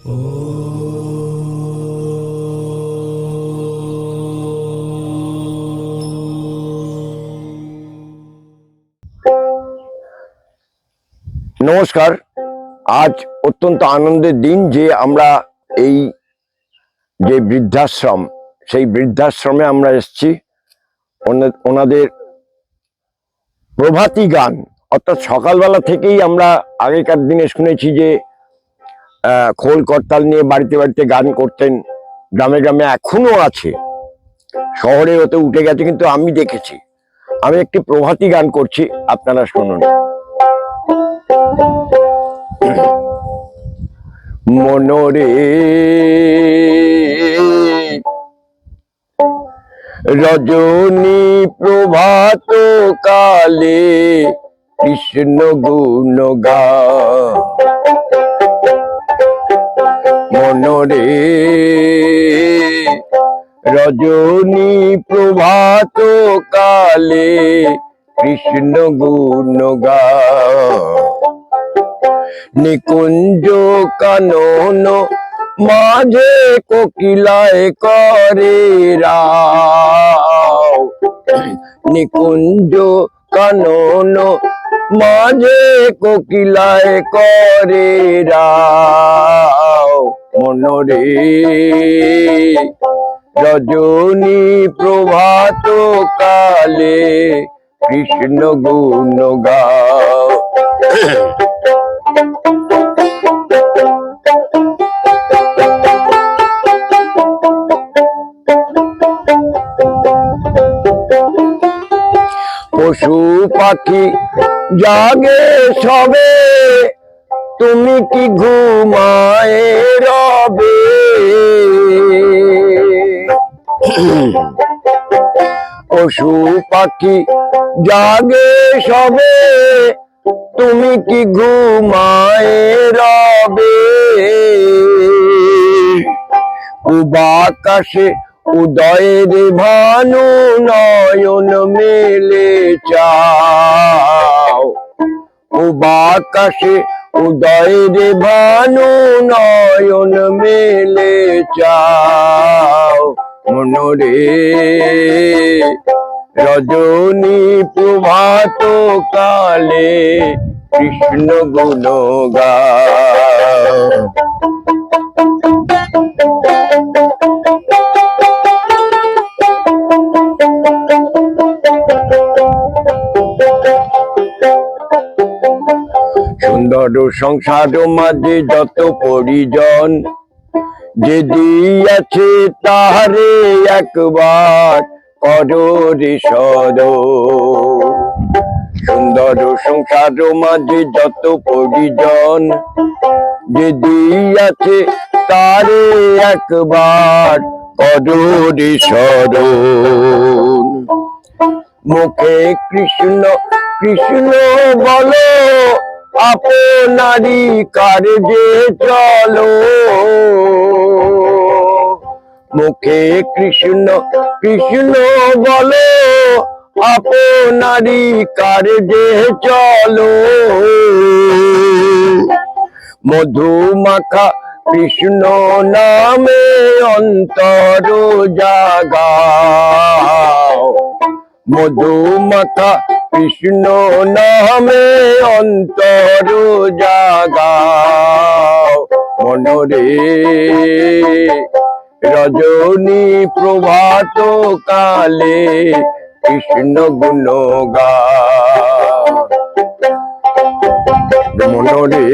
নমস্কার। আজ অত্যন্ত আনন্দের দিন যে আমরা এই যে বৃদ্ধাশ্রম, সেই বৃদ্ধাশ্রমে আমরা এসেছি। ওনাদের প্রভাতী গান, অর্থাৎ সকালবেলা থেকেই আমরা আগেকার দিনে শুনেছি যে খোল করতাল নিয়ে বাড়িতে বাড়িতে গান করতেন, গ্রামে গ্রামে এখনো আছে, শহরে হতে উঠে গেছে, কিন্তু আমি দেখেছি। আমি একটি প্রভাতী গান করছি, আপনারা শুনুন। মনরে রজনী প্রভাত কালে কৃষ্ণ গুণ গা, মনরে রজনী প্রভাত কালে কৃষ্ণ গুণ গা, নিকুঞ্জ কানন মাঝে কোকিলায় করে রাও, নিকুঞ্জ কানন মাঝে কোকিলায় করে রাও, মনরে রজনী প্রভাত কালে কৃষ্ণ গুণ গাও। পশু পাখি জাগে সবে, তুমি কি ঘুমায় রবে, পশু পাখি জাগে সবে, তুমি কি ঘুমায় রবে, উবাকাশে উদয়ের ভানু নয়ন মেলে চাও, উবাকাশে উদয়ের ভানু নয়ন মেলে চাও, মনরে রজনী প্রভাত কালে কৃষ্ণ গুণ গাও। সুন্দর সংসার মাঝে যত পরিজন, যে দিয়াছে তাহারে একবার করো রে সরণ। সুন্দর সংসার মাঝে যত পরিজন, যে দিয়াছে তারে একবার করো রে সরণ। মুখে কৃষ্ণ কৃষ্ণ বলো, আপনারি কার্যে চলো, মুখে কৃষ্ণ কৃষ্ণ বলো, আপনারি কার্যে চলো, মধুমাখা কৃষ্ণ নামে অন্তর জাগাও, মধুমাখা কৃষ্ণ নামে অন্তর জাগাও, মনরে রজনী প্রভাত কালে কৃষ্ণ গুণ গাও, মনরে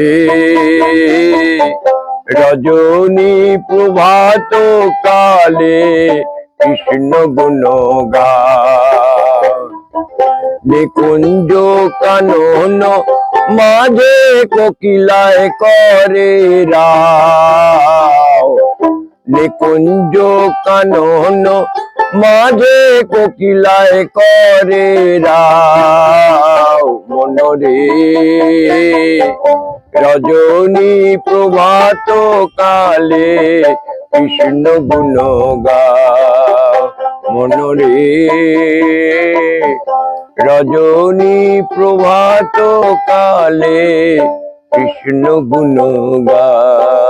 রজনী প্রভাত কালে কৃষ্ণ গুণ গাও। নিকুঞ্জ কানন মাঝে কোকিলায় করে রাও, নিকুঞ্জ কানন মাঝে কোকিলায় করে রাও, মনরে রজনী প্রভাত কালে কৃষ্ণ গুণ গাও, মনরে রজনী প্রভাত কালে কৃষ্ণ গুণ গাও।